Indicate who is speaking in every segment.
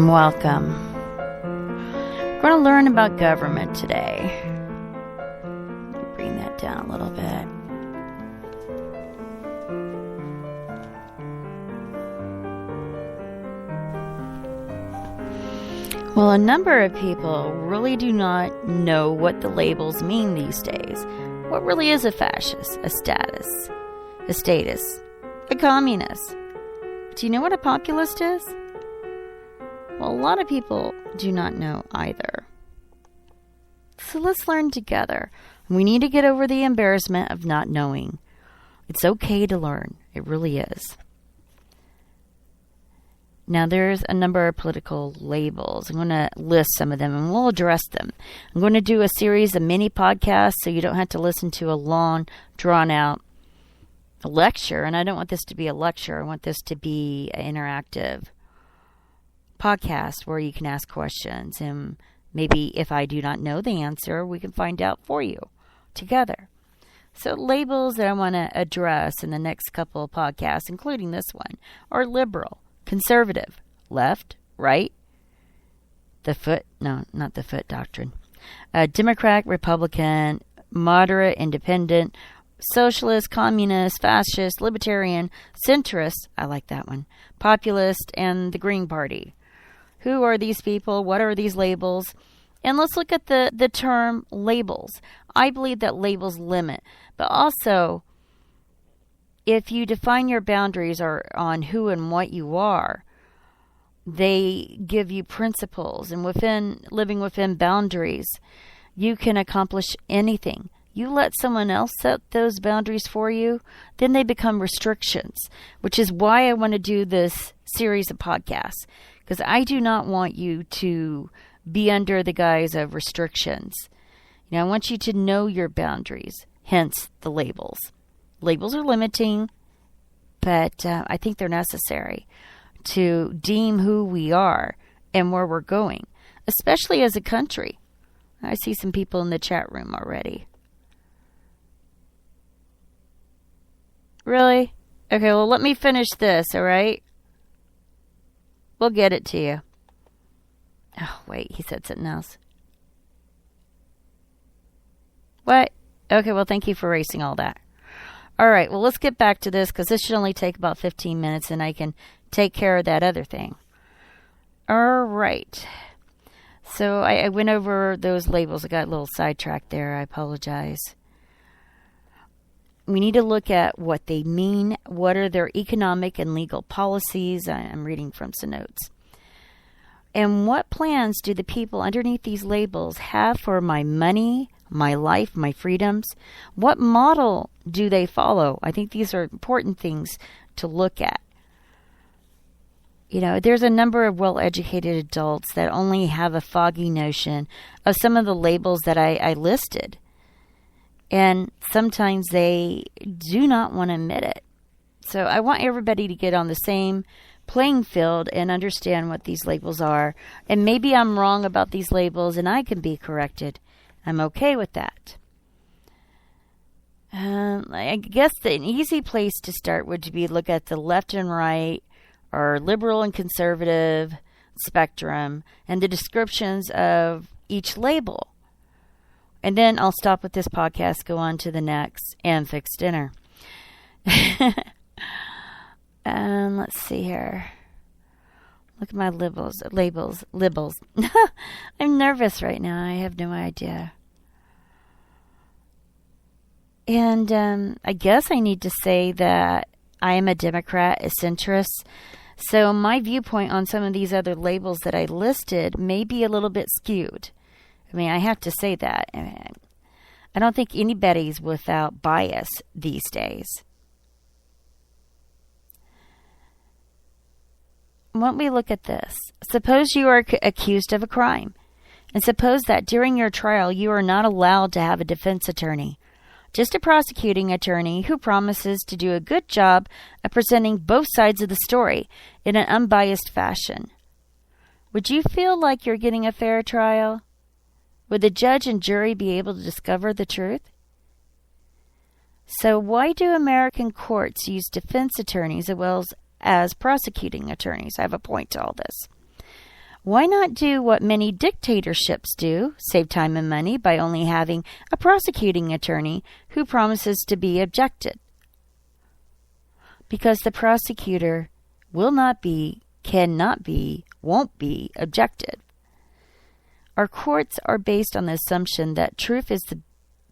Speaker 1: Welcome. We're going to learn about government today. Bring that down a little bit. Well, a number of people really do not know what the labels mean these days. What really is a fascist, a statist, a communist? Do you know what a populist is? Well, a lot of people do not know either. So let's learn together. We need to get over the embarrassment of not knowing. It's okay to learn. It really is. Now, there's a number of political labels. I'm going to list some of them, and we'll address them. I'm going to do a series of mini podcasts so you don't have to listen to a long, drawn-out lecture. And I don't want this to be a lecture. I want this to be an interactive podcast where you can ask questions. And maybe if I do not know the answer, we can find out for you together. So labels that I want to address in the next couple of podcasts, including this one, are liberal, conservative, left, right, not the foot doctrine, Democrat, Republican, moderate, independent, socialist, communist, fascist, libertarian, centrist, I like that one, populist, and the Green Party. Who are these people? What are these labels? And let's look at the term labels. I believe that labels limit, but also if you define your boundaries or on who and what you are, they give you principles. And living within boundaries, you can accomplish anything. You let someone else set those boundaries for you, then they become restrictions, which is why I want to do this series of podcasts, because I do not want you to be under the guise of restrictions. I want you to know your boundaries, hence the labels. Labels are limiting, but I think they're necessary to deem who we are and where we're going, especially as a country. I see some people in the chat room already. Really? Okay, well, let me finish this, all right? We'll get it to you. Oh, wait, he said something else. What? Okay, well, thank you for erasing all that. All right, well, let's get back to this because this should only take about 15 minutes and I can take care of that other thing. All right. So I went over those labels. I got a little sidetracked there. I apologize. We need to look at what they mean. What are their economic and legal policies? I'm reading from some notes. And what plans do the people underneath these labels have for my money, my life, my freedoms? What model do they follow? I think these are important things to look at. There's a number of well-educated adults that only have a foggy notion of some of the labels that I listed. And sometimes they do not want to admit it. So I want everybody to get on the same playing field and understand what these labels are. And maybe I'm wrong about these labels and I can be corrected. I'm okay with that. I guess an easy place to start would be look at the left and right or liberal and conservative spectrum and the descriptions of each label. And then I'll stop with this podcast, go on to the next, and fix dinner. Let's see here. Look at my labels. I'm nervous right now. I have no idea. And I guess I need to say that I am a Democrat, a centrist. So my viewpoint on some of these other labels that I listed may be a little bit skewed. I have to say that. I don't think anybody's without bias these days. When we look at this, suppose you are accused of a crime, and suppose that during your trial you are not allowed to have a defense attorney, just a prosecuting attorney who promises to do a good job of presenting both sides of the story in an unbiased fashion. Would you feel like you're getting a fair trial? Would the judge and jury be able to discover the truth? So why do American courts use defense attorneys as well as prosecuting attorneys? I have a point to all this. Why not do what many dictatorships do, save time and money by only having a prosecuting attorney who promises to be objected? Because the prosecutor will not be, cannot be, won't be objected. Our courts are based on the assumption that truth is the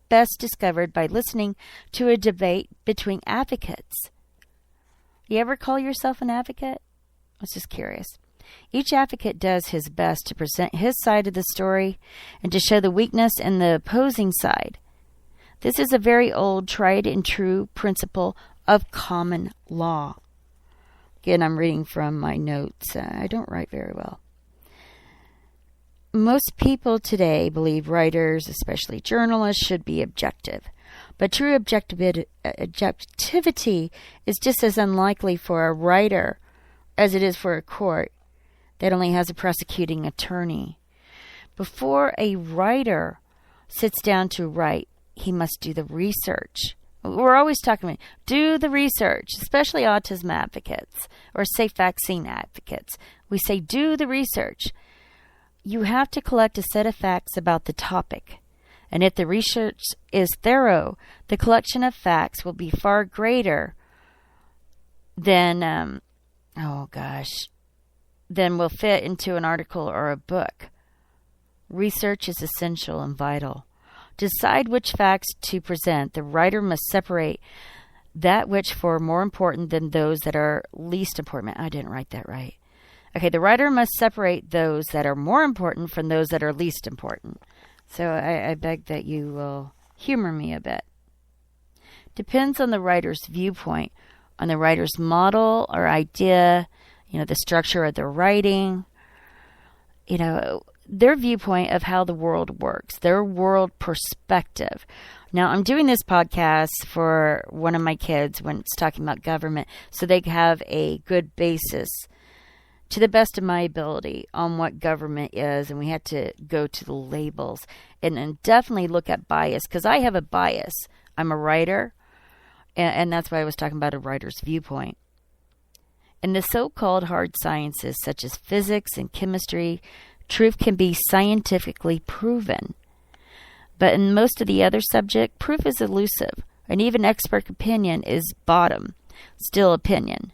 Speaker 1: best discovered by listening to a debate between advocates. You ever call yourself an advocate? I was just curious. Each advocate does his best to present his side of the story and to show the weakness in the opposing side. This is a very old, tried and true principle of common law. Again, I'm reading from my notes. I don't write very well. Most people today believe writers, especially journalists, should be objective. But true objectivity is just as unlikely for a writer as it is for a court that only has a prosecuting attorney. Before a writer sits down to write, he must do the research. We're always talking about do the research, especially autism advocates or safe vaccine advocates. We say do the research. You have to collect a set of facts about the topic. And if the research is thorough, the collection of facts will be far greater than, than will fit into an article or a book. Research is essential and vital. Decide which facts to present. The writer must separate that which for more important than those that are least important. I didn't write that right. Okay, the writer must separate those that are more important from those that are least important. So I beg that you will humor me a bit. Depends on the writer's viewpoint, on the writer's model or idea, the structure of their writing, their viewpoint of how the world works, their world perspective. Now, I'm doing this podcast for one of my kids when it's talking about government, so they have a good basis to the best of my ability on what government is, and we had to go to the labels and definitely look at bias, because I have a bias. I'm a writer, and that's why I was talking about a writer's viewpoint. In the so-called hard sciences, such as physics and chemistry, truth can be scientifically proven. But in most of the other subjects, proof is elusive, and even expert opinion is bottom, still opinion.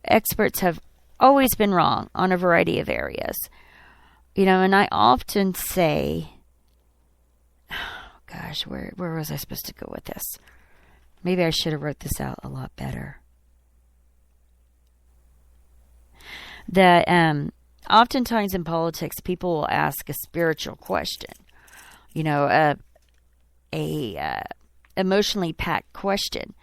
Speaker 1: Experts have always been wrong on a variety of areas. And I often say, where was I supposed to go with this? Maybe I should have wrote this out a lot better. That oftentimes in politics, people will ask a spiritual question, a emotionally packed question.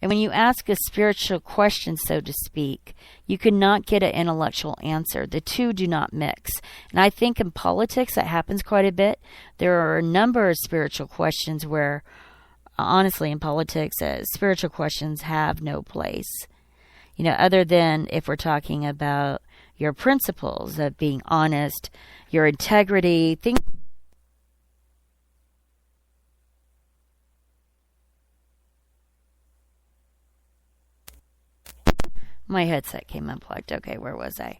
Speaker 1: And when you ask a spiritual question, so to speak, you cannot get an intellectual answer. The two do not mix. And I think in politics that happens quite a bit. There are a number of spiritual questions where, honestly, in politics, spiritual questions have no place. Other than if we're talking about your principles of being honest, your integrity, things. My headset came unplugged. Okay, where was I?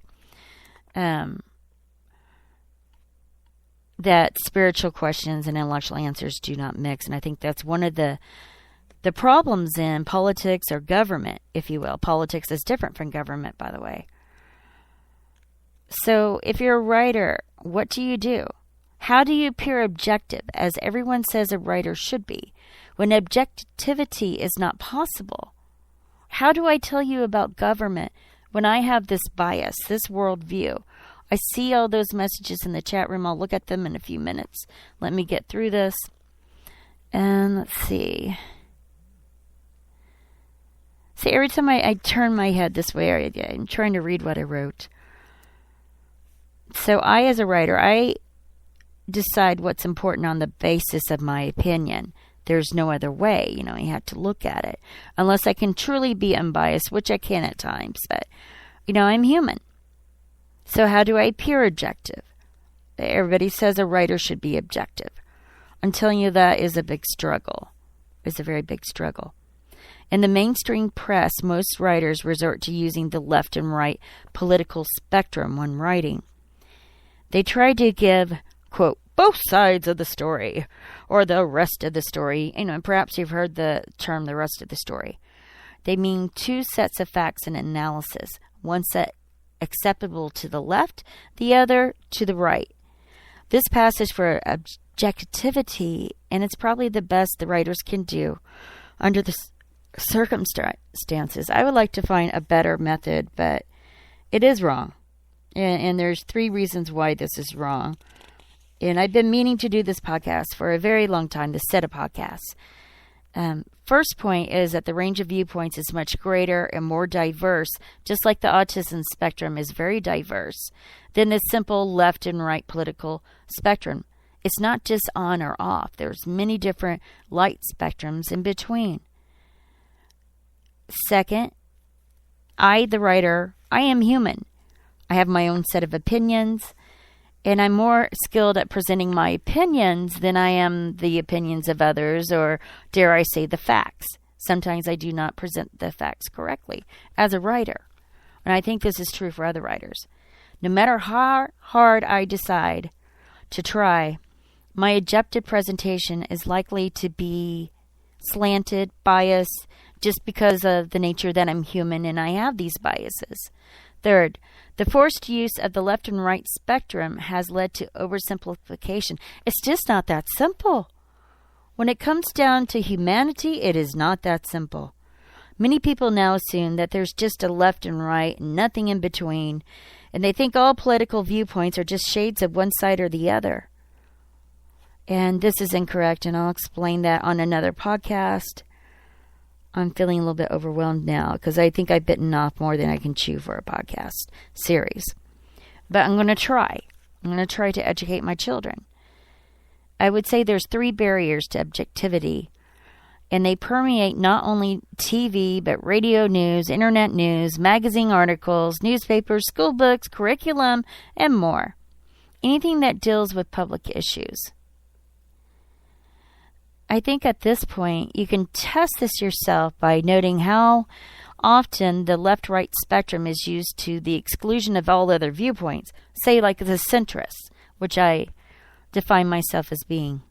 Speaker 1: That spiritual questions and intellectual answers do not mix. And I think that's one of the problems in politics or government, if you will. Politics is different from government, by the way. So if you're a writer, what do? How do you appear objective, as everyone says a writer should be, when objectivity is not possible? How do I tell you about government when I have this bias, this worldview? I see all those messages in the chat room. I'll look at them in a few minutes. Let me get through this. And let's see. See, every time I turn my head this way, I'm trying to read what I wrote. So I, as a writer, I decide what's important on the basis of my opinion. There's no other way, you have to look at it. Unless I can truly be unbiased, which I can at times, but, I'm human. So how do I appear objective? Everybody says a writer should be objective. I'm telling you that is a big struggle. It's a very big struggle. In the mainstream press, most writers resort to using the left and right political spectrum when writing. They try to give, quote, both sides of the story, or the rest of the story. Perhaps you've heard the term the rest of the story. They mean two sets of facts and analysis, one set acceptable to the left, the other to the right. This passes for objectivity, and it's probably the best the writers can do under the circumstances. I would like to find a better method, but it is wrong. And there's 3 reasons why this is wrong. And I've been meaning to do this podcast for a very long time, this set of podcasts. First point is that the range of viewpoints is much greater and more diverse, just like the autism spectrum is very diverse, than the simple left and right political spectrum. It's not just on or off. There's many different light spectrums in between. Second, I, the writer, I am human. I have my own set of opinions, and I'm more skilled at presenting my opinions than I am the opinions of others, or dare I say the facts. Sometimes I do not present the facts correctly as a writer. And I think this is true for other writers. No matter how hard I decide to try, my objective presentation is likely to be slanted, biased, just because of the nature that I'm human and I have these biases. Third, the forced use of the left and right spectrum has led to oversimplification. It's just not that simple. When it comes down to humanity, it is not that simple. Many people now assume that there's just a left and right and nothing in between, and they think all political viewpoints are just shades of one side or the other. And this is incorrect, and I'll explain that on another podcast. I'm feeling a little bit overwhelmed now because I think I've bitten off more than I can chew for a podcast series. But I'm going to try. I'm going to try to educate my children. I would say there's 3 barriers to objectivity, and they permeate not only TV, but radio news, internet news, magazine articles, newspapers, school books, curriculum, and more. Anything that deals with public issues. I think at this point, you can test this yourself by noting how often the left-right spectrum is used to the exclusion of all other viewpoints, say like the centrists, which I define myself as being.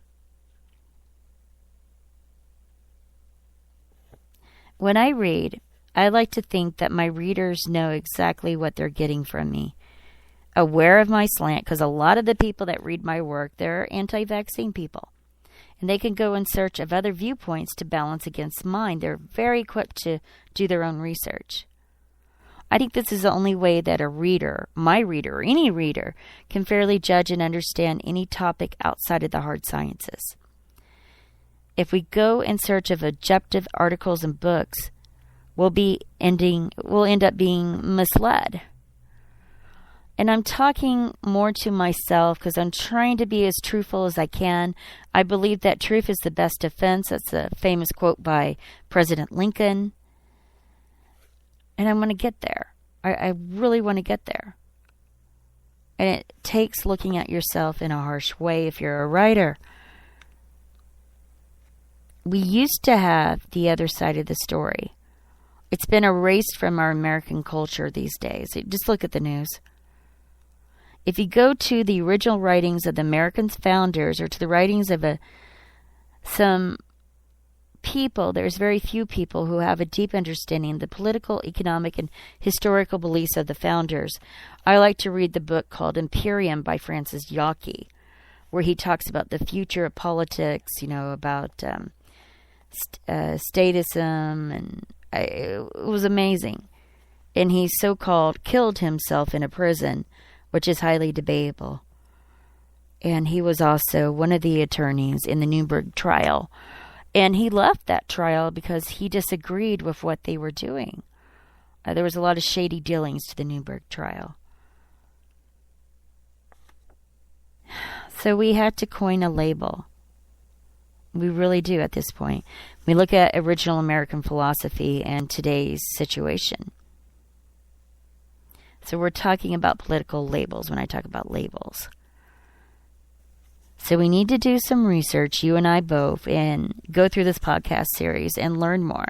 Speaker 1: When I read, I like to think that my readers know exactly what they're getting from me, aware of my slant, because a lot of the people that read my work, they're anti-vaccine people. And they can go in search of other viewpoints to balance against mine. They're very equipped to do their own research. I think this is the only way that a reader, my reader, or any reader, can fairly judge and understand any topic outside of the hard sciences. If we go in search of objective articles and books, we'll end up being misled. And I'm talking more to myself because I'm trying to be as truthful as I can. I believe that truth is the best defense. That's a famous quote by President Lincoln. And I want to get there. I really want to get there. And it takes looking at yourself in a harsh way if you're a writer. We used to have the other side of the story. It's been erased from our American culture these days. Just look at the news. If you go to the original writings of the American founders or to the writings of some people, there's very few people who have a deep understanding of the political, economic, and historical beliefs of the founders. I like to read the book called Imperium by Francis Yockey, where he talks about the future of politics, about statism, and it was amazing. And he so-called killed himself in a prison, which is highly debatable. And he was also one of the attorneys in the Nuremberg trial. And he left that trial because he disagreed with what they were doing. There was a lot of shady dealings to the Nuremberg trial. So we had to coin a label. We really do at this point. We look at original American philosophy and today's situation. So we're talking about political labels when I talk about labels. So we need to do some research, you and I both, and go through this podcast series and learn more.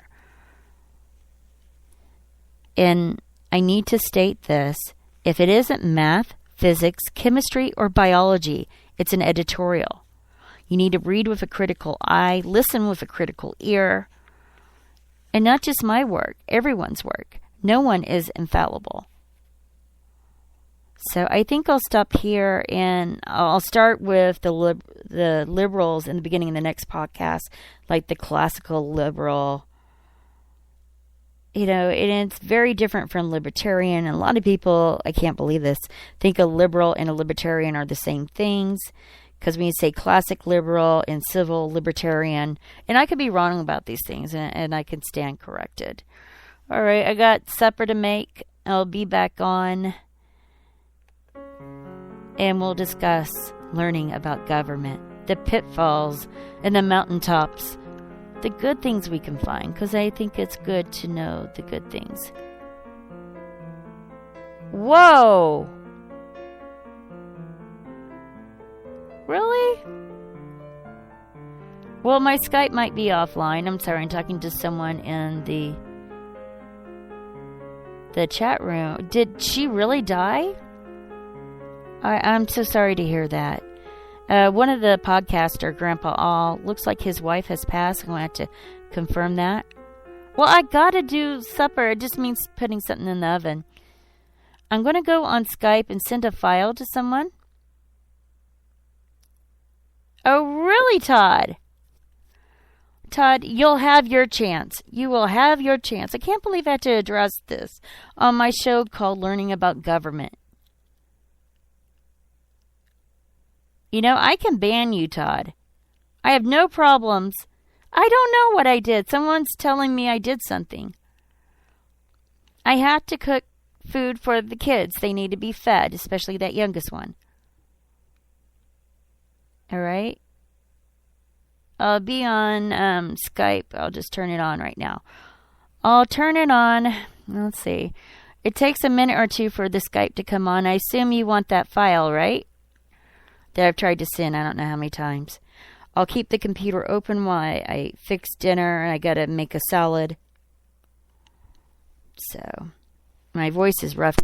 Speaker 1: And I need to state this. If it isn't math, physics, chemistry, or biology. It's an editorial. You need to read with a critical eye, listen with a critical ear. And not just my work, everyone's work. No one is infallible. So I think I'll stop here, and I'll start with the liberals in the beginning of the next podcast, like the classical liberal. And it's very different from libertarian. And a lot of people, I can't believe this, think a liberal and a libertarian are the same things. Because when you say classic liberal and civil libertarian, and I could be wrong about these things, and I can stand corrected. All right, I got supper to make. I'll be back on, and we'll discuss learning about government, the pitfalls and the mountaintops, the good things we can find, because I think it's good to know the good things. Whoa! Really? Well, my Skype might be offline. I'm sorry, I'm talking to someone in the chat room. Did she really die? I'm so sorry to hear that. One of the podcaster, Grandpa All, looks like his wife has passed. I'm going to have to confirm that. Well, I got to do supper. It just means putting something in the oven. I'm going to go on Skype and send a file to someone. Oh, really, Todd? Todd, you'll have your chance. You will have your chance. I can't believe I had to address this on my show called Learning About Government. I can ban you, Todd. I have no problems. I don't know what I did. Someone's telling me I did something. I had to cook food for the kids. They need to be fed, especially that youngest one. All right. I'll be on Skype. I'll just turn it on right now. I'll turn it on. Let's see. It takes a minute or two for the Skype to come on. I assume you want that file, right? That I've tried to send I don't know how many times. I'll keep the computer open while I fix dinner, and I got to make a salad. So, my voice is rough.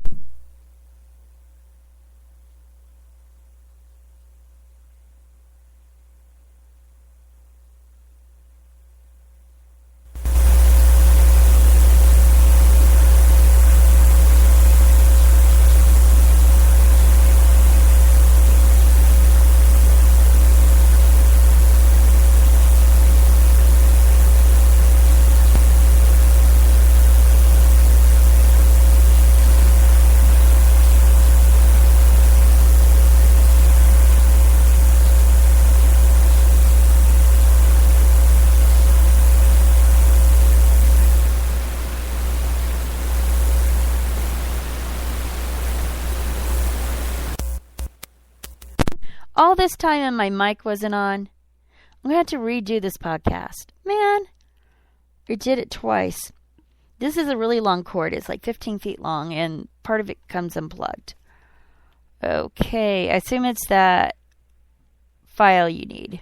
Speaker 1: All this time and my mic wasn't on. I'm going to have to redo this podcast. Man, I did it twice. This is a really long cord. It's like 15 feet long, and part of it comes unplugged. Okay, I assume it's that file you need.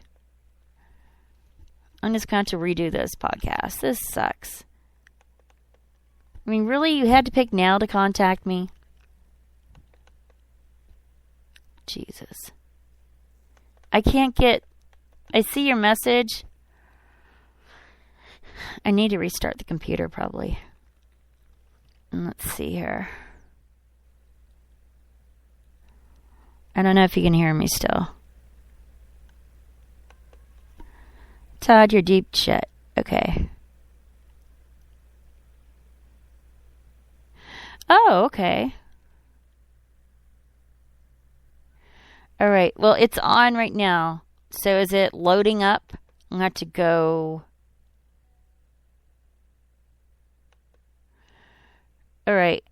Speaker 1: I'm just going to have to redo this podcast. This sucks. I mean, really? You had to pick now to contact me? Jesus. I can't get... I see your message. I need to restart the computer, probably. Let's see here. I don't know if you can hear me still. Todd, you're deep shit. Okay. Oh, okay. All right. Well, it's on right now. So is it loading up? I'm going to have to go. All right.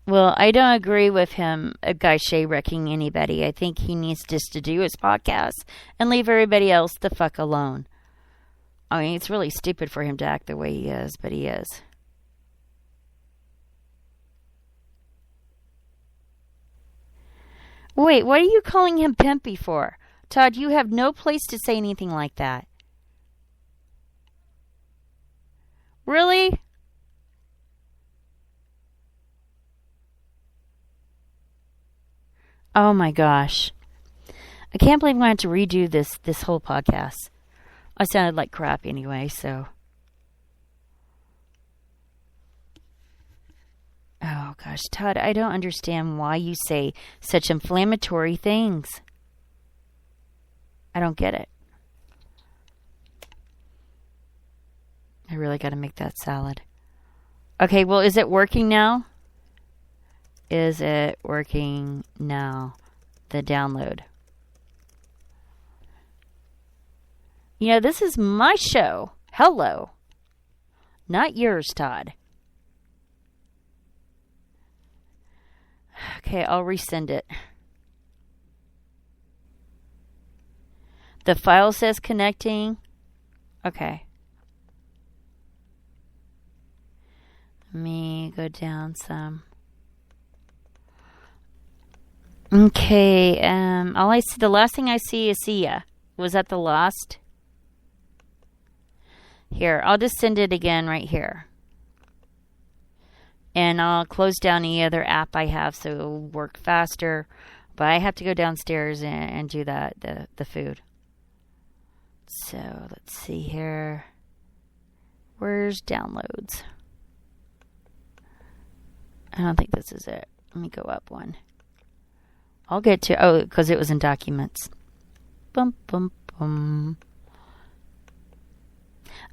Speaker 1: Well, I don't agree with him, a guy wrecking anybody. I think he needs just to do his podcast and leave everybody else the fuck alone. I mean, it's really stupid for him to act the way he is, but he is. Wait, what are you calling him pimpy for? Todd, you have no place to say anything like that. Really? Oh my gosh. I can't believe I'm going to have to redo this whole podcast. I sounded like crap anyway, so. Oh gosh, Todd, I don't understand why you say such inflammatory things. I don't get it. I really got to make that salad. Okay, well, is it working now? Is it working now? The download. You know, this is my show. Hello. Not yours, Todd. Okay, I'll resend it. The file says connecting. Okay. Let me go down some. Okay, all I see, the last thing I see is see ya. Was that the last? Here, I'll just send it again right here. And I'll close down any other app I have so it'll work faster. But I have to go downstairs and do that, the food. So, let's see here. Where's downloads? I don't think this is it. Let me go up one. I'll get to, because it was in documents. Bum, bum, bum.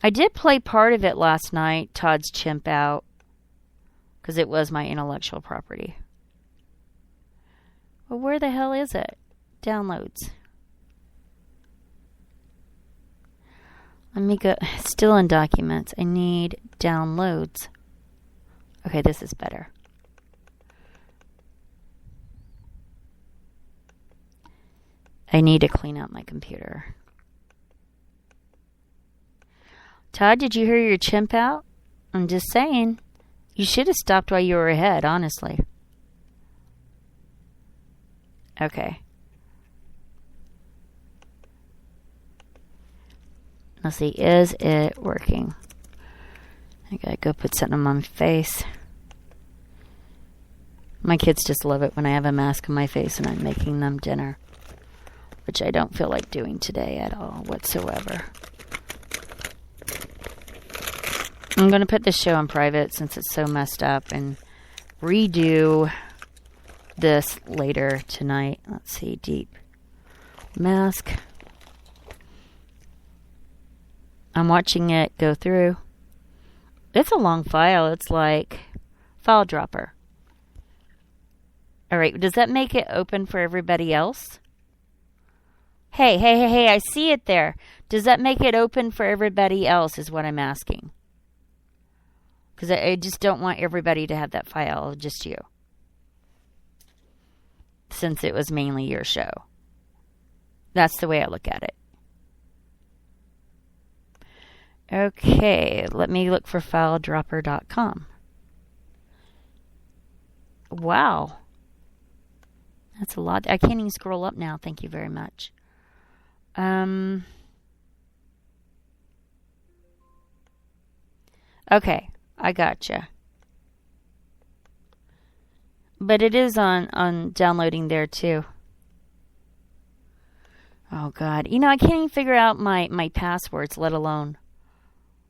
Speaker 1: I did play part of it last night, Todd's Chimp Out, because it was my intellectual property. Well, where the hell is it? Downloads. Let me go, still in documents. I need downloads. Okay, this is better. I need to clean out my computer. Todd, did you hear your chimp out? I'm just saying. You should have stopped while you were ahead, honestly. Okay. Let's see. Is it working? I gotta go put something on my face. My kids just love it when I have a mask on my face and I'm making them dinner. Which I don't feel like doing today at all whatsoever. I'm going to put this show on private since it's so messed up and redo this later tonight. Let's see, deep mask. I'm watching it go through. It's a long file. It's like file dropper. All right, does that make it open for everybody else? Hey, I see it there. Does that make it open for everybody else is what I'm asking. Because I just don't want everybody to have that file, just you. Since it was mainly your show. That's the way I look at it. Okay, let me look for filedropper.com. Wow. That's a lot. I can't even scroll up now. Thank you very much. Okay, I gotcha. But it is on downloading there too. Oh God. You know, I can't even figure out my passwords, let alone.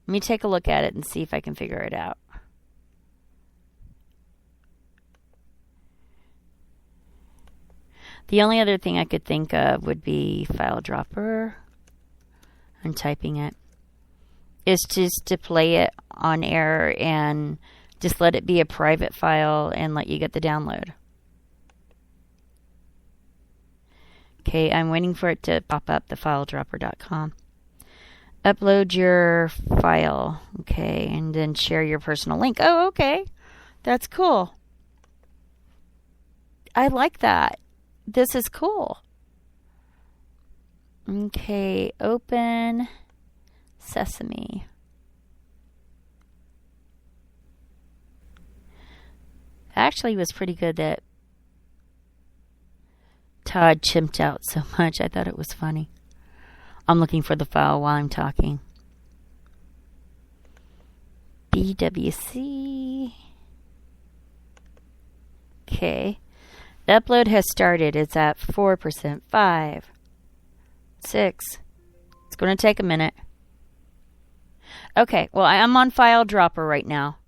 Speaker 1: Let me take a look at it and see if I can figure it out. The only other thing I could think of would be file dropper. I'm typing it. Is just to play it on air and just let it be a private file and let you get the download. Okay, I'm waiting for it to pop up, the filedropper.com. Upload your file, okay, and then share your personal link. Oh, okay. That's cool. I like that. This is cool. Okay, open Sesame. Actually, it was pretty good that Todd chimped out so much. I thought it was funny. I'm looking for the file while I'm talking. BWC. Okay. The upload has started. It's at 4%. 5, 6. It's going to take a minute. Okay, well, I'm on File Dropper right now.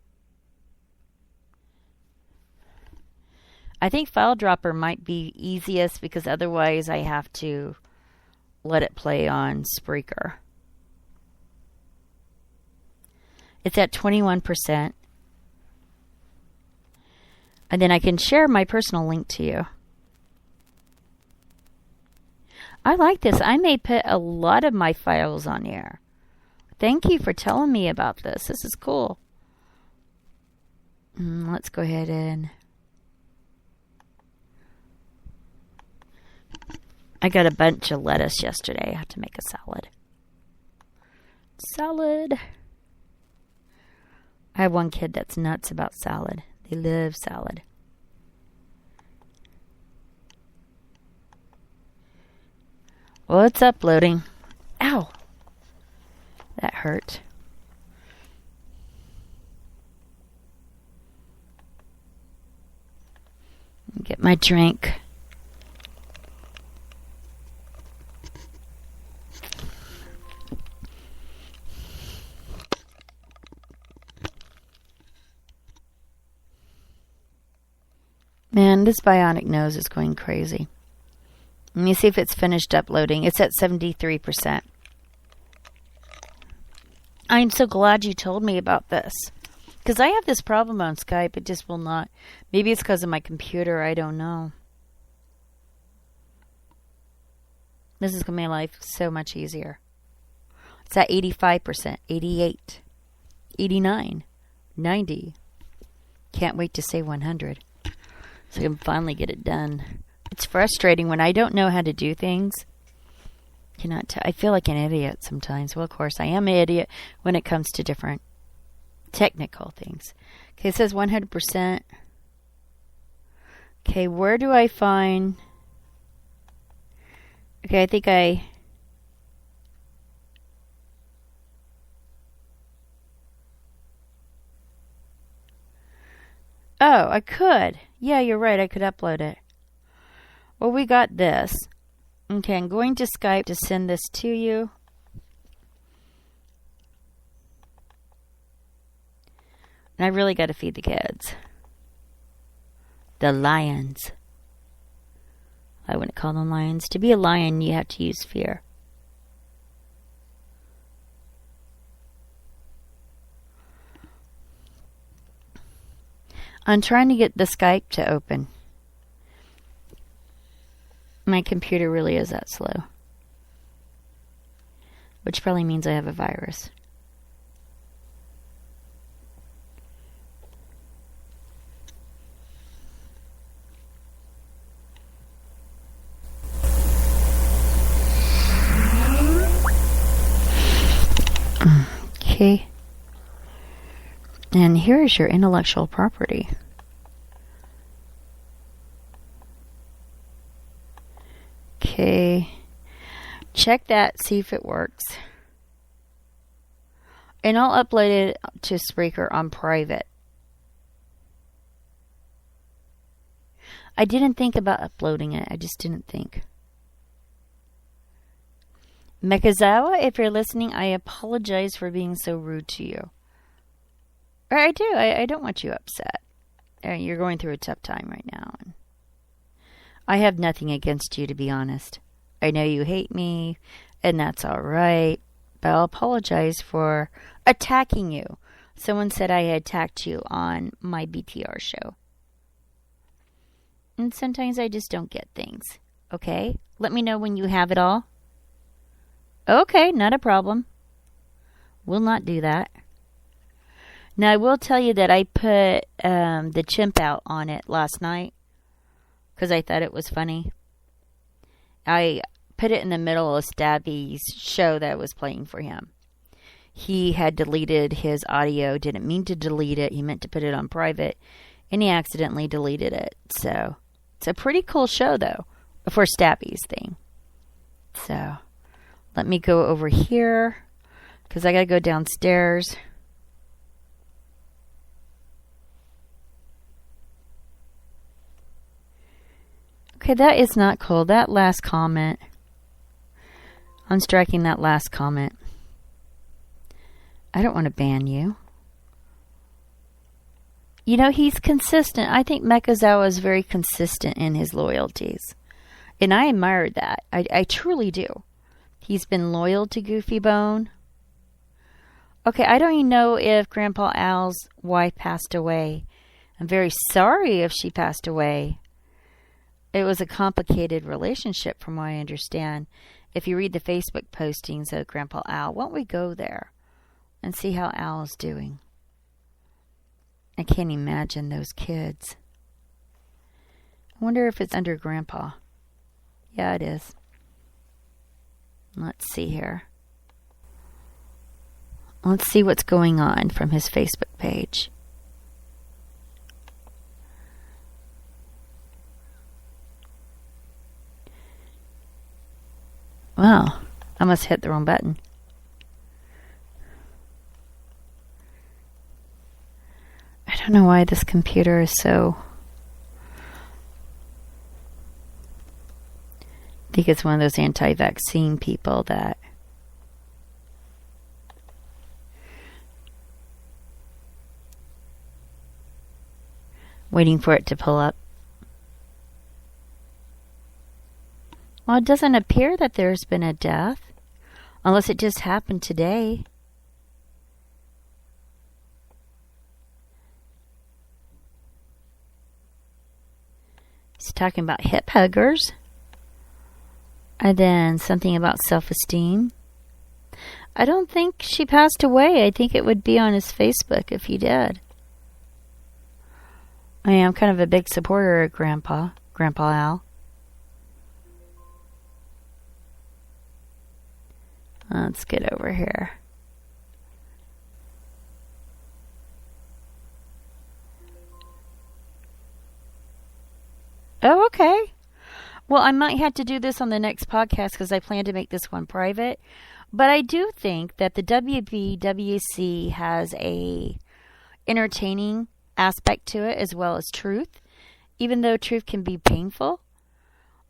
Speaker 1: I think File Dropper might be easiest because otherwise I have to let it play on Spreaker. It's at 21%. And then I can share my personal link to you. I like this. I may put a lot of my files on here. Thank you for telling me about this. This is cool. Let's go ahead and... I got a bunch of lettuce yesterday. I have to make a salad. Salad. I have one kid that's nuts about salad. They love salad. Well, it's uploading. Ow! That hurt. Get my drink. Man, this bionic nose is going crazy. Let me see if it's finished uploading. It's at 73%. I'm so glad you told me about this. Because I have this problem on Skype. It just will not. Maybe it's because of my computer. I don't know. This is going to make my life so much easier. It's at 85%, 88, 89, 90. Can't wait to say 100. So I can finally get it done. It's frustrating when I don't know how to do things. I feel like an idiot sometimes. Well, of course, I am an idiot when it comes to different technical things. Okay, it says 100%. Okay, where do I find... Okay, I think I... Oh, I could. Yeah, you're right. I could upload it. Well, we got this. Okay, I'm going to Skype to send this to you. And I really got to feed the kids. The lions. I wouldn't call them lions. To be a lion, you have to use fear. I'm trying to get the Skype to open. My computer really is that slow. Which probably means I have a virus. Okay. And here is your intellectual property. Okay. Check that, see if it works. And I'll upload it to Spreaker on private. I didn't think about uploading it. I just didn't think. Mekazawa, if you're listening, I apologize for being so rude to you. Or I do. I don't want you upset. You're going through a tough time right now. And I have nothing against you, to be honest. I know you hate me, and that's all right. But I'll apologize for attacking you. Someone said I had attacked you on my BTR show. And sometimes I just don't get things. Okay? Let me know when you have it all. Okay, not a problem. We'll not do that. Now, I will tell you that I put the chimp out on it last night because I thought it was funny. I put it in the middle of Stabby's show that was playing for him. He had deleted his audio, didn't mean to delete it. He meant to put it on private, and he accidentally deleted it. So, it's a pretty cool show, though, for Stabby's thing. So, let me go over here because I got to go downstairs. Okay, that is not cool. That last comment. I'm striking that last comment. I don't want to ban you. You know, he's consistent. I think Mekazawa is very consistent in his loyalties. And I admire that. I truly do. He's been loyal to Goofy Bone. Okay, I don't even know if Grandpa Al's wife passed away. I'm very sorry if she passed away. It was a complicated relationship from what I understand. If you read the Facebook postings of Grandpa Al, why don't we go there and see how Al is doing? I can't imagine those kids. I wonder if it's under Grandpa. Yeah, it is. Let's see here. Let's see what's going on from his Facebook page. Wow, I must hit the wrong button. I don't know why this computer is so... I think it's one of those anti-vaccine people that... Waiting for it to pull up. Well, it doesn't appear that there's been a death. Unless it just happened today. He's talking about hip huggers. And then something about self-esteem. I don't think she passed away. I think it would be on his Facebook if he did. I am kind of a big supporter of Grandpa Al. Let's get over here. Oh, okay. Well, I might have to do this on the next podcast because I plan to make this one private. But I do think that the WBWC has a entertaining aspect to it as well as truth. Even though truth can be painful,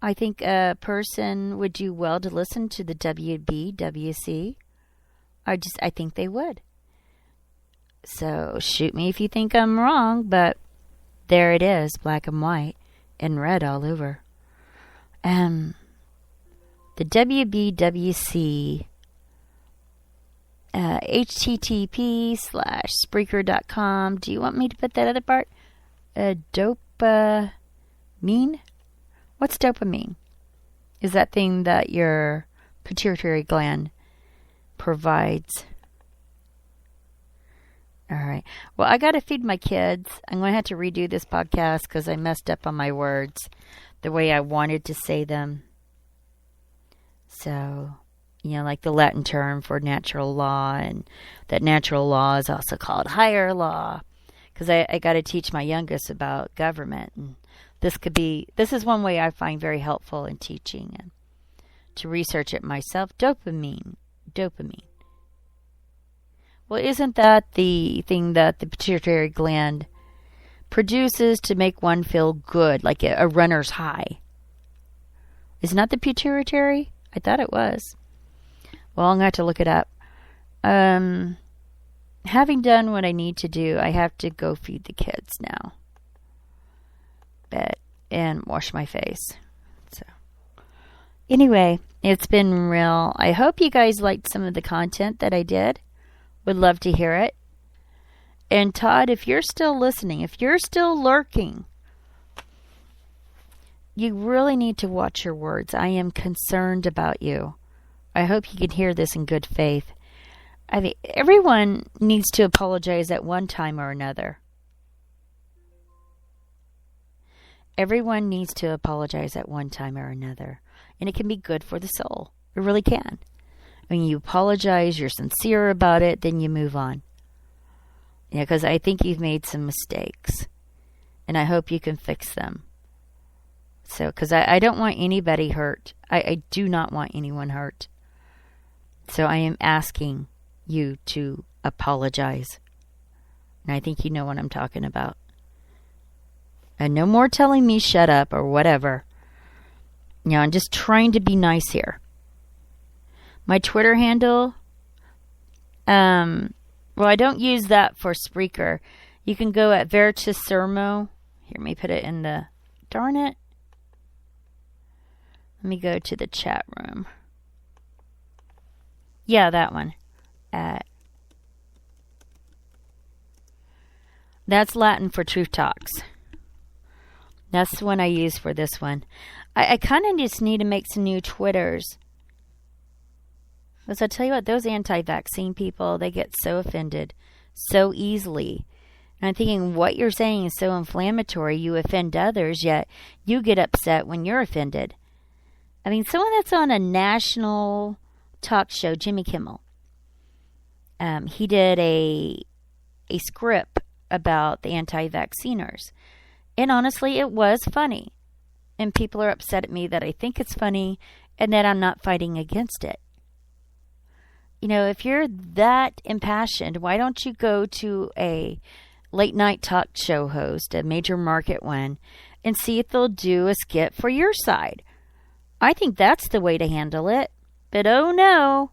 Speaker 1: I think a person would do well to listen to the WBWC. I think they would. So shoot me if you think I'm wrong, but there it is, black and white, and red all over. The WBWC, http:/Spreaker.com. Do you want me to put that other part? Dopamine? What's dopamine? Is that thing that your pituitary gland provides? All right. Well, I got to feed my kids. I'm going to have to redo this podcast because I messed up on my words the way I wanted to say them. So, like the Latin term for natural law, and that natural law is also called higher law, because I got to teach my youngest about government. And this is one way I find very helpful in teaching and to research it myself. Dopamine. Well, isn't that the thing that the pituitary gland produces to make one feel good, like a runner's high? Isn't that the pituitary? I thought it was. Well, I'm going to have to look it up. Having done what I need to do, I have to go feed the kids now. And wash my face. So, anyway, it's been real. I hope you guys liked some of the content that I did. Would love to hear it. And Todd, if you're still listening, if you're still lurking, you really need to watch your words. I am concerned about you. I hope you can hear this in good faith. I mean, everyone needs to apologize at one time or another. Everyone needs to apologize at one time or another. And it can be good for the soul. It really can. When you apologize, you're sincere about it, then you move on. Because I think you've made some mistakes. And I hope you can fix them. So, because I don't want anybody hurt. I do not want anyone hurt. So I am asking you to apologize. And I think you know what I'm talking about. And no more telling me shut up or whatever. I'm just trying to be nice here. My Twitter handle, well, I don't use that for Spreaker. You can go at Veritas Sermo. Here, let me put it in the, darn it. Let me go to the chat room. Yeah, that one. That's Latin for Truth Talks. That's the one I use for this one. I kind of just need to make some new Twitters. Because I tell you what, those anti-vaccine people, they get so offended so easily. And I'm thinking, what you're saying is so inflammatory, you offend others, yet you get upset when you're offended. I mean, someone that's on a national talk show, Jimmy Kimmel, he did a script about the anti-vacciners. And honestly, it was funny. And people are upset at me that I think it's funny and that I'm not fighting against it. If you're that impassioned, why don't you go to a late night talk show host, a major market one, and see if they'll do a skit for your side? I think that's the way to handle it. But oh no.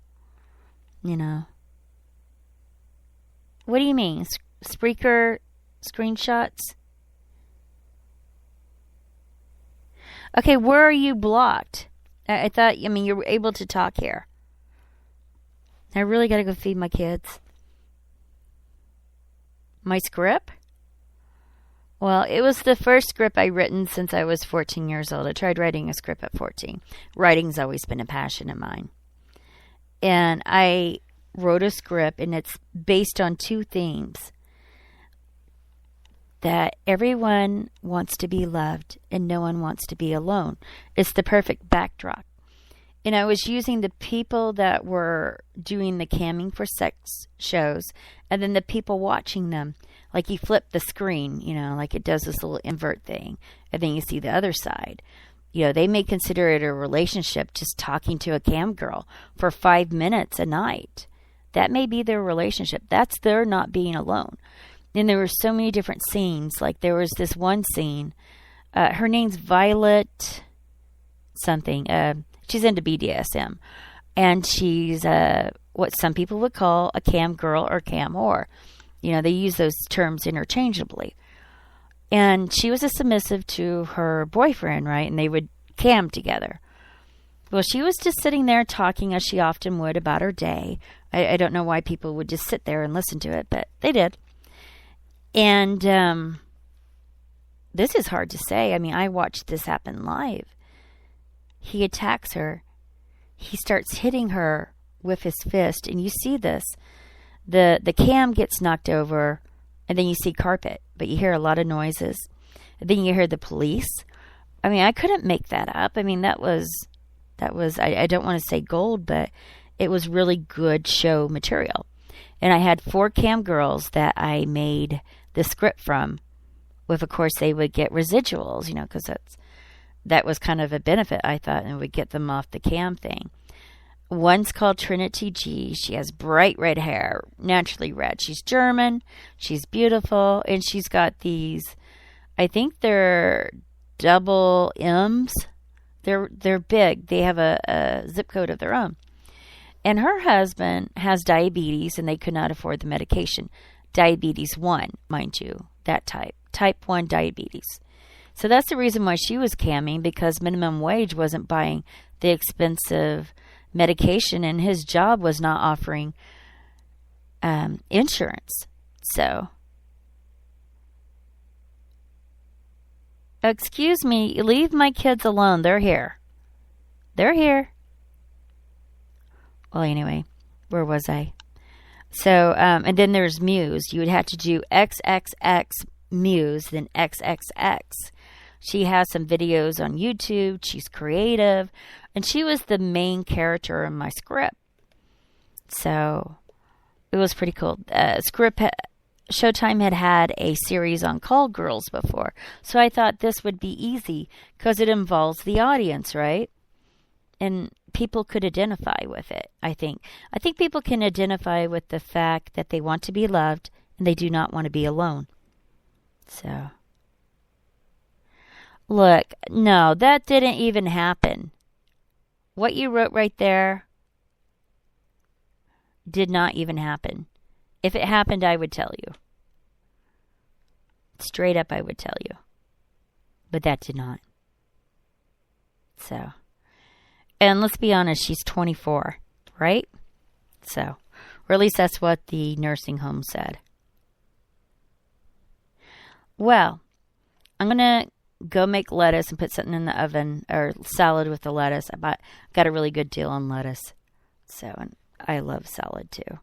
Speaker 1: What do you mean? Spreaker screenshots? Okay, where are you blocked? I thought, you were able to talk here. I really got to go feed my kids. My script? Well, it was the first script I've written since I was 14 years old. I tried writing a script at 14. Writing's always been a passion of mine. And I wrote a script, and it's based on two themes. That everyone wants to be loved and no one wants to be alone. It's the perfect backdrop. And I was using the people that were doing the camming for sex shows and then the people watching them. Like you flip the screen, like it does this little invert thing. And then you see the other side. They may consider it a relationship, just talking to a cam girl for 5 minutes a night. That may be their relationship. That's their not being alone. And there were so many different scenes. Like there was this one scene. Her name's Violet something. She's into BDSM. And she's what some people would call a cam girl or cam whore. They use those terms interchangeably. And she was a submissive to her boyfriend, right? And they would cam together. Well, she was just sitting there talking, as she often would, about her day. I don't know why people would just sit there and listen to it, but they did. And this is hard to say. I watched this happen live. He attacks her. He starts hitting her with his fist, and you see this. The cam gets knocked over, and then you see carpet, but you hear a lot of noises. And then you hear the police. I couldn't make that up. That was I don't want to say gold, but it was really good show material. And I had 4 cam girls that I made the script from. With, of course, they would get residuals, because that was kind of a benefit, I thought, and would get them off the cam thing. One's called Trinity G. She has bright red hair, naturally red. She's German. She's beautiful. And she's got these, I think they're double M's. They're big. They have a zip code of their own. And her husband has diabetes, and they could not afford the medication. Diabetes 1, mind you, that type 1 diabetes. So that's the reason why she was camming, because minimum wage wasn't buying the expensive medication, and his job was not offering insurance. So, excuse me, leave my kids alone. They're here. They're here. Well, anyway, where was I? So, and then there's Muse. You would have to do XXX Muse, then XXX. She has some videos on YouTube. She's creative. And she was the main character in my script. So, it was pretty cool. Showtime had a series on call girls before. So I thought this would be easy because it involves the audience, right? And people could identify with it, I think. I think people can identify with the fact that they want to be loved and they do not want to be alone. So, Look, no, that didn't even happen. What you wrote right there did not even happen. If it happened, I would tell you. Straight up, I would tell you. But that did not. So, and let's be honest, she's 24, right? So, or at least that's what the nursing home said. Well, I'm going to go make lettuce and put something in the oven, or salad with the lettuce. Got a really good deal on lettuce. So, and I love salad too.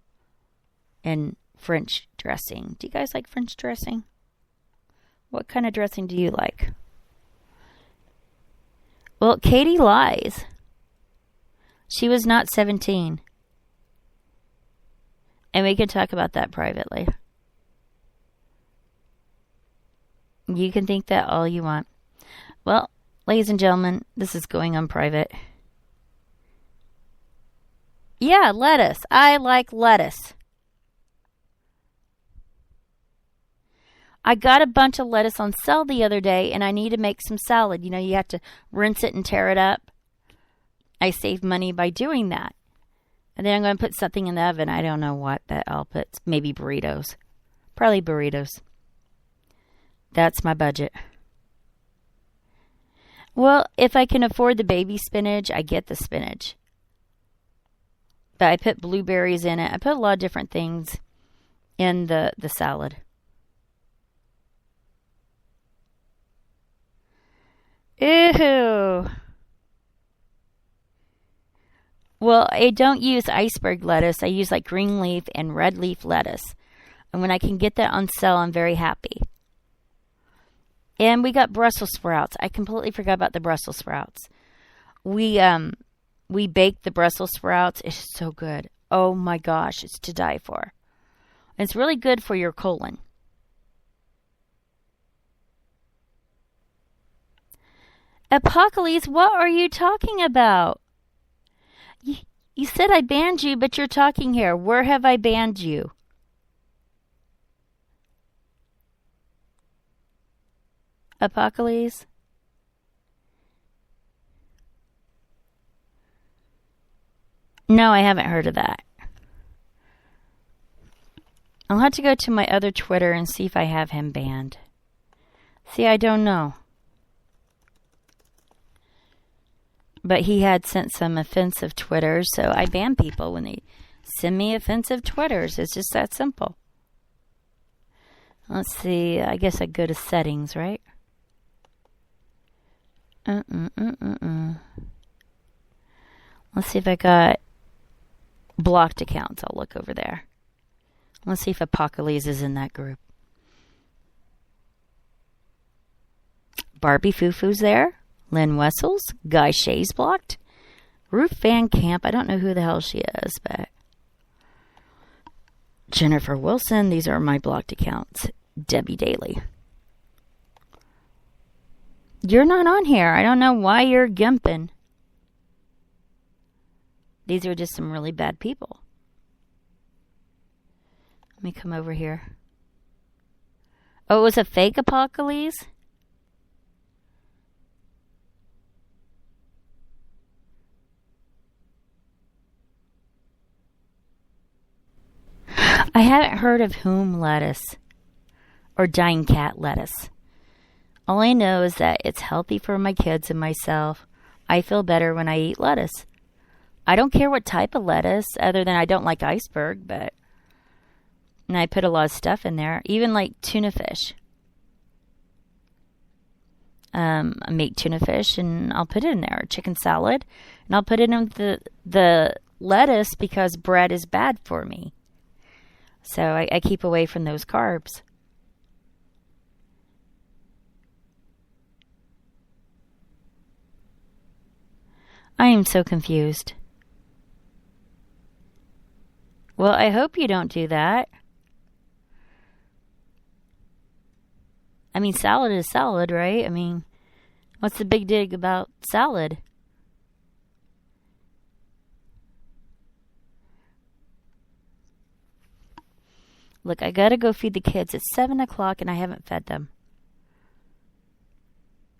Speaker 1: And French dressing. Do you guys like French dressing? What kind of dressing do you like? Well, Katie lies. She was not 17. And we can talk about that privately. You can think that all you want. Well, ladies and gentlemen, this is going on private. Yeah, lettuce. I like lettuce. I got a bunch of lettuce on sale the other day, and I need to make some salad. You know, you have to rinse it and tear it up. I save money by doing that. And then I'm going to put something in the oven. I don't know what, but I'll put maybe burritos. Probably burritos. That's my budget. Well, if I can afford the baby spinach, I get the spinach. But I put blueberries in it. I put a lot of different things in the salad. Ew. Well, I don't use iceberg lettuce. I use like green leaf and red leaf lettuce. And when I can get that on sale, I'm very happy. And we got Brussels sprouts. I completely forgot about the Brussels sprouts. We baked the Brussels sprouts. It's so good. Oh my gosh, it's to die for. And it's really good for your colon. Apocalypse, what are you talking about? You said I banned you, but you're talking here. Where have I banned you? Apocalypse? No, I haven't heard of that. I'll have to go to my other Twitter and see if I have him banned. See, I don't know. But he had sent some offensive Twitters, so I ban people when they send me offensive Twitters. It's just that simple. Let's see. I guess I go to settings, right? Let's see if I got blocked accounts. I'll look over there. Let's see if Apocalypse is in that group. Barbie Fufu's there. Lynn Wessels. Guy Shea's blocked. Ruth Van Camp. I don't know who the hell she is, but Jennifer Wilson. These are my blocked accounts. Debbie Daly. You're not on here. I don't know why you're gimping. These are just some really bad people. Let me come over here. Oh, it was a fake Apocalypse? I haven't heard of whom lettuce or dying cat lettuce. All I know is that it's healthy for my kids and myself. I feel better when I eat lettuce. I don't care what type of lettuce, other than I don't like iceberg, but and I put a lot of stuff in there, even like tuna fish. I make tuna fish and I'll put it in there, chicken salad, and I'll put it in the lettuce because bread is bad for me. So I keep away from those carbs. I am so confused. Well, I hope you don't do that. I mean, salad is salad, right? I mean, what's the big dig about salad? Look, I gotta go feed the kids. It's 7 o'clock and I haven't fed them.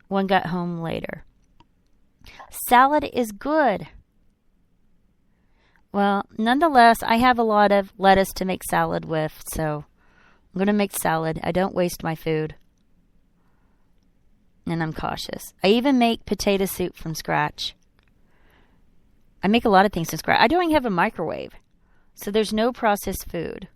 Speaker 1: One got home later. Salad is good. Well, nonetheless, I have a lot of lettuce to make salad with, so I'm going to make salad. I don't waste my food. And I'm cautious. I even make potato soup from scratch. I make a lot of things from scratch. I don't even have a microwave, so there's no processed food.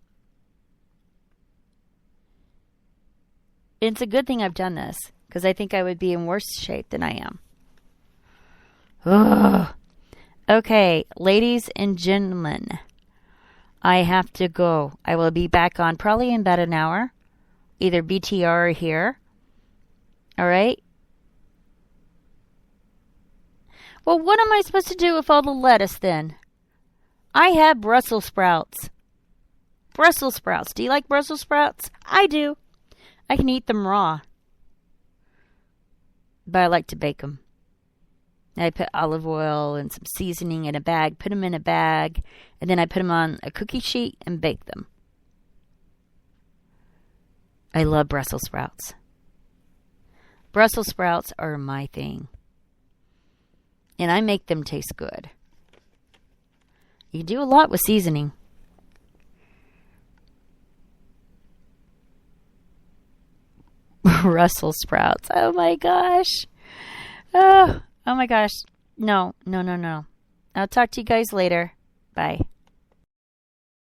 Speaker 1: It's a good thing I've done this, because I think I would be in worse shape than I am. Ugh. Okay, ladies and gentlemen, I have to go. I will be back on probably in about an hour, either BTR or here. All right? Well, what am I supposed to do with all the lettuce then? I have Brussels sprouts. Brussels sprouts. Do you like Brussels sprouts? I do. I can eat them raw. But I like to bake them. I put olive oil and some seasoning in a bag, put them in a bag, and then I put them on a cookie sheet and bake them. I love Brussels sprouts. Brussels sprouts are my thing. And I make them taste good. You do a lot with seasoning. Brussels sprouts. Oh my gosh. Oh my gosh. No. I'll talk to you guys later. Bye.